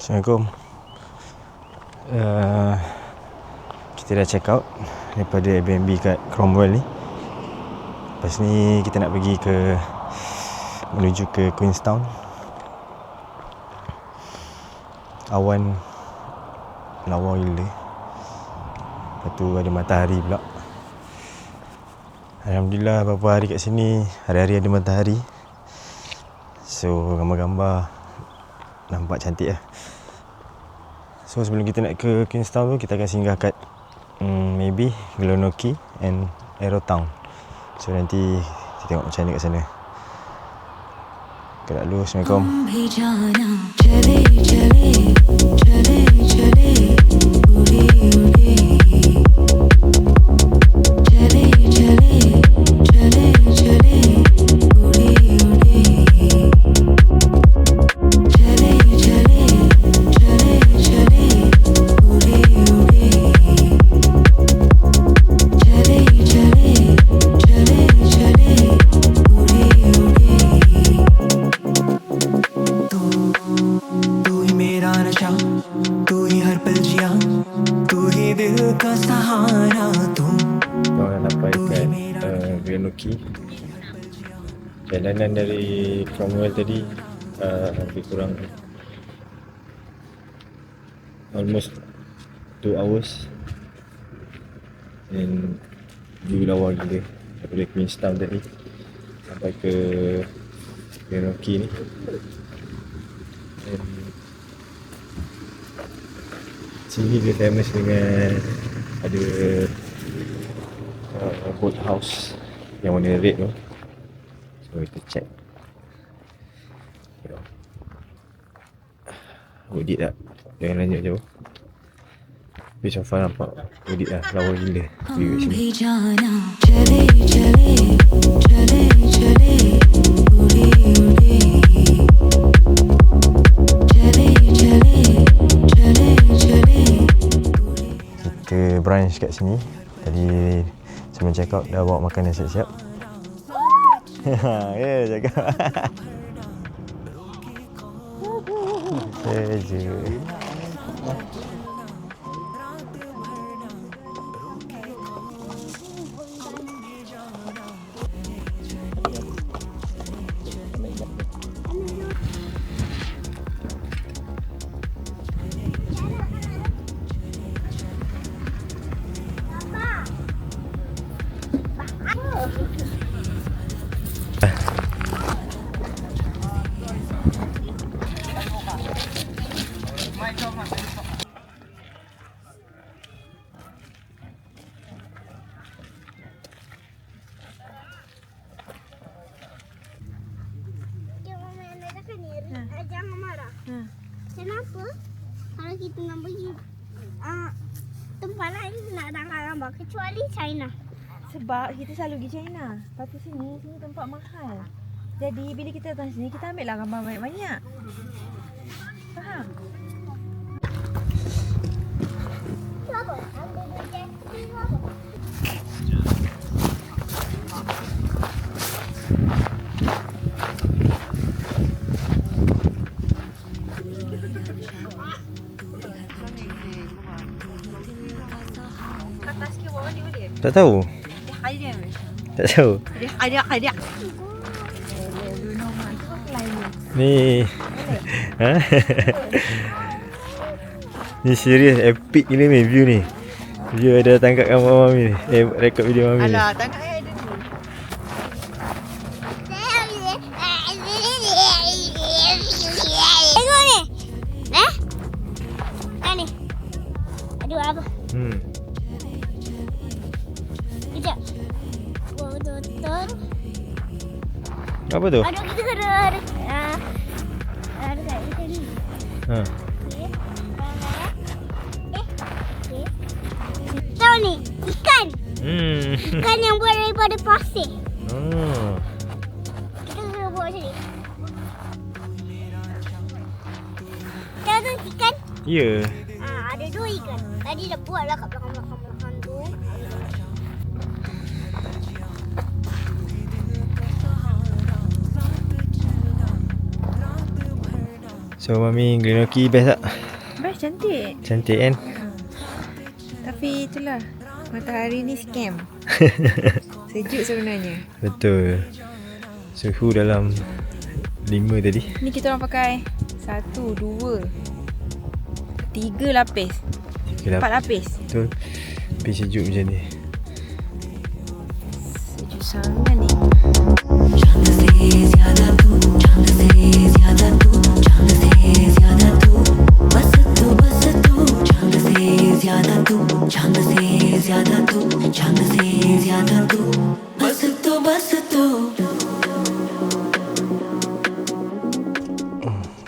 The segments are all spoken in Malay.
Assalamualaikum. Kita dah check out daripada Airbnb kat Cromwell ni. Lepas ni kita nak pergi menuju ke Queenstown. Awan lawa gila. Lepas tu ada matahari pula. Alhamdulillah beberapa hari kat sini hari-hari ada matahari. So gambar-gambar nampak cantik lah. So sebelum kita nak ke Queenstown tu, kita akan singgah kat maybe Glonoki and Arrowtown. So nanti kita tengok macam mana kat sana. Gerak dulu. Assalamualaikum. Jalanan dari Cromwell tadi lebih kurang almost 2 hours. Dan view lawa gila daripada Queenstown tadi sampai ke Glonoki ni. Dan sini dia famous dengan ada boat house yang warna red tu. So kita check. Godit tak? Jangan lanjut jauh. Tapi so far nampak godit lah. Lawa gila view kat sini. Kita brunch kat sini. Tadi sebelum check out dah bawa makanan siap-siap. Ya, cakap. Saja. Jangan marah. Kenapa? Kalau kita nak pergi tempat lain nak tangkap gambar kecuali China. Sebab kita selalu pergi China. Lepas tu sini tempat mahal. Jadi bila kita datang sini kita ambil lah gambar banyak-banyak. Faham? Apa? Ambil duit apa? Tak tahu. Tak tahu. Ada. Ni. Ha? Ni serius epic gila ni view ni. View ada tangkap gambar mami ni. Rekod video mami ni. Alah, tangkap ada tu. Tengok ni. Ni. Aduh apa? Kejap. Doktor. Apa tu? Aduh kita ada kat sini. Ha. Tahu ni, ikan. Hmm. Ikan yang buat daripada pasir. Oh. Kita kena buat macam ni. Tahu tu ikan? Ya. Ada 2 ikan. Tadi dah buat lah kat belakang-belakang tu. So Mami, Greenocky best tak? Best, cantik. Cantik kan? Tapi itulah, matahari ni scam. Sejuk sebenarnya. Betul. Suhu dalam 5 tadi. Ni kita orang pakai 1, 2, 3 lapis. 4 lapis. Betul. Tapi sejuk macam ni. Sejuk sangat ni.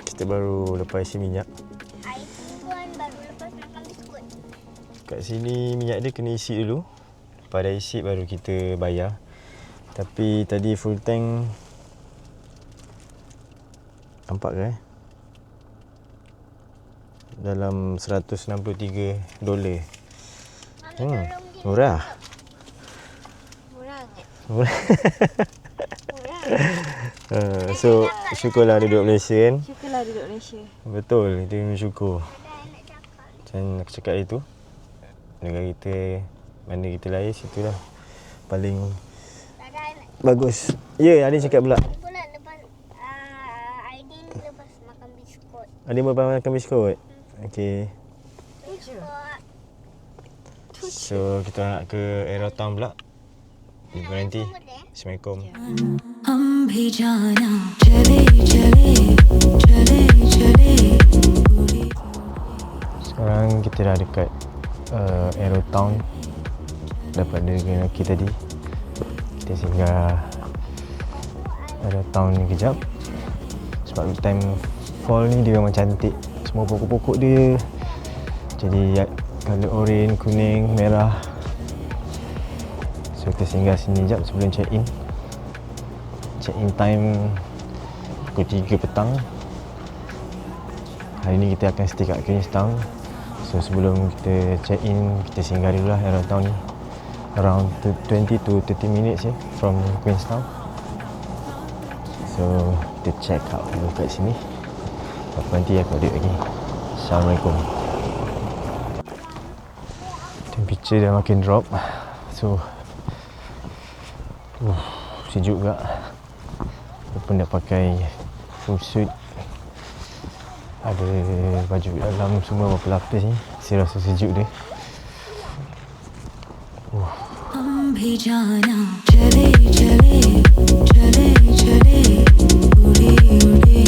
Kita baru lepas isi minyak. Air tuan baru lepas makan biskut. Kat sini minyak dia kena isi dulu. Lepas dah isi baru kita bayar. Tapi tadi full tank. Nampak ke dalam $163. Mama tolong dia. Murah. Murah ke? Murah. Murah. So syukurlah duduk Malaysia kan. Syukurlah duduk Malaysia. Betul, kita kena syukur. Ada yang nak cakap. Macam aku cakap itu, negara kita, mana kita lahir, situlah paling Ada yang nak bagus. Ya, ada yang cakap pula. pula lepas Aidin lepas makan biskut. Ada yang makan biskut? Okey. Biskut. So, kita nak ke Aerotown pula. Jumpa nanti. Assalamualaikum. हम भी जाना चले चले चले चले Sekarang kita dah dekat Aerotown. Dapat dari Greenocky tadi. Kita singgah Aerotown ni kejap. Sebab time fall ni dia memang cantik. Semua pokok-pokok dia jadi colour oren, kuning, merah. So kita singgah sini sekejap sebelum check in. Check in time pukul 3 petang. Hari ni kita akan stay kat Queenstown. So sebelum kita check in, kita singgah dulu lah Aerotown ni. Around 20 to 30 minutes from Queenstown. So kita check out dulu kat sini. Lepas nanti aku update lagi. Assalamualaikum. Temperature dah makin drop. So sejuk juga. Walaupun dah pakai full suit, ada baju dalam semua berapa lapis ni. Saya rasa sejuk dia. हम भी जाना चले चले चले चले उड़े उड़े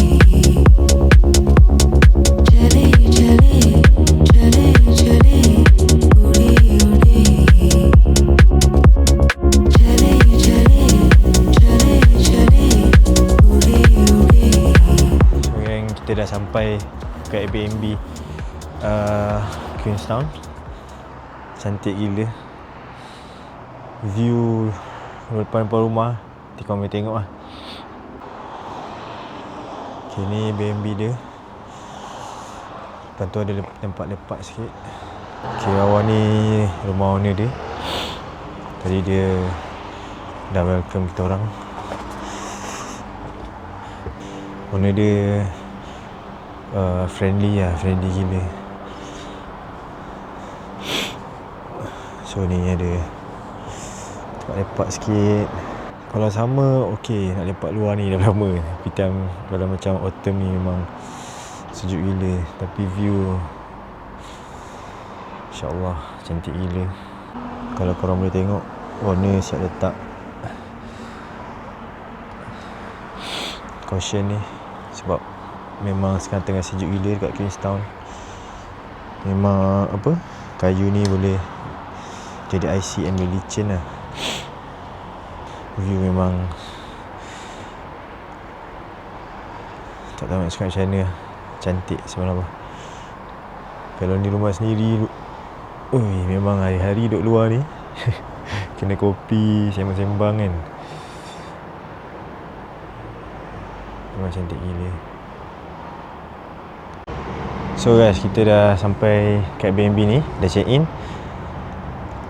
चले चले चले चले उड़े उड़े चले चले चले चले उड़े उड़े Sekarang kita dah sampai ke Airbnb Queenstown. Cantik gila. View depan rumah. Nanti korang boleh tengok lah. Okay, ni Airbnb dia. Lepas tu ada tempat lepak sikit. Okay, awal ni rumah owner dia. Tadi dia dah welcome kita orang. Owner dia friendly friendly gila. So ni ada tempat lepak sikit. Kalau sama okey, nak lepak luar ni dah lama. Tapi time kalau macam autumn ni memang sejuk gila. Tapi view insya-Allah cantik gila. Kalau korang boleh tengok, owner siap letak caution ni sebab memang sekarang tengah sejuk gila dekat Queenstown. Memang apa, kayu ni boleh jadi IC and boleh licin lah. View memang tak tahu nak cakap macam mana lah. Cantik sebenarnya. Kalau ni rumah sendiri, memang hari-hari duduk luar ni kena kopi, sembang-sembang kan. Memang cantik gila. So guys, kita dah sampai kat Airbnb ni, dah check in.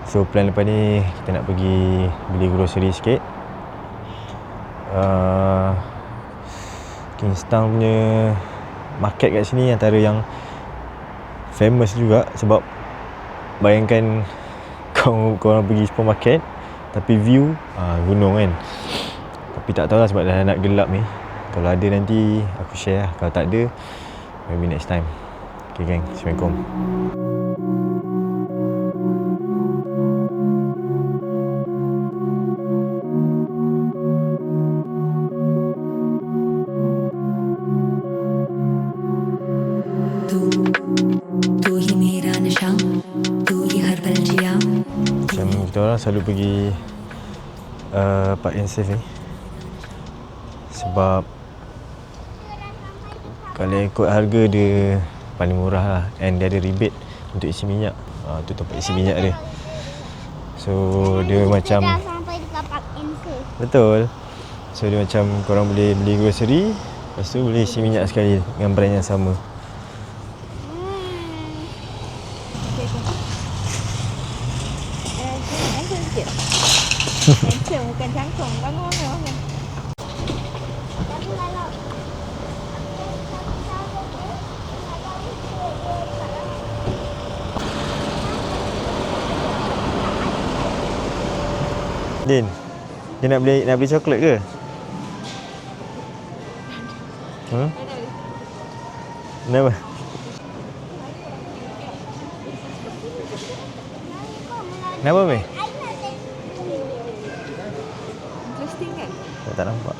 So plan lepas ni kita nak pergi beli grocery sikit. Queenstown punya market kat sini antara yang famous juga. Sebab bayangkan korang pergi supermarket tapi view gunung kan. Tapi tak tahulah sebab dah nak gelap ni. Kalau ada nanti aku share lah. Kalau tak ada, maybe next time. Okay gang, Assalamualaikum. तू ही मेरा नशा तू ही हर पल जिया Macam kita orang selalu pergi Park and Save ni sebab kalau ikut harga dia paling murah lah, and dia ada rebate untuk isi minyak. Tu tempat isi minyak dia. So dia macam, Dah sampai dekat Park and Save. betul. So dia macam korang boleh beli grocery, lepas tu boleh isi minyak sekali dengan brand yang sama. Handsome sikit. Handsome bukan cangkong. Bangun. Tapi kalau Din, dia nak beli coklat ke? Kenapa? Kenapa Mei? Interesting kan? Tak nampak.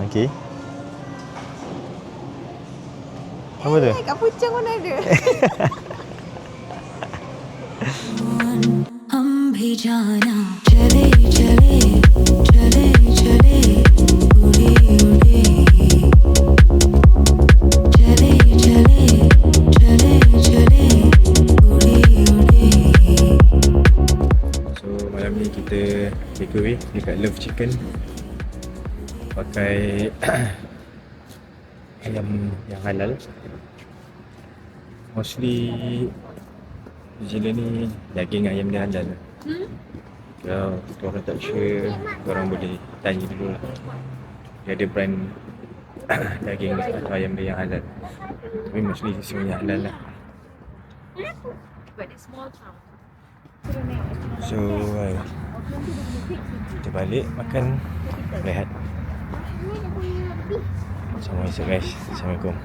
Okey. Apa tu? Kat pucang pun ada. हम भी जाना चले चले चले चले उड़े उड़े चले चले चले चले उड़े उड़े So malam ni kita take away dekat Love Chicken pakai ayam yang halal. Mostly New Zealand ni daging ayam dia halal. Kalau korang tak sure, korang boleh tanya dulu lah. Dia ada brand daging atau ayam dia yang halal. Tapi mostly semuanya halal lah. But it's small town. So kita balik makan, rehat. Assalamualaikum guys. Assalamualaikum.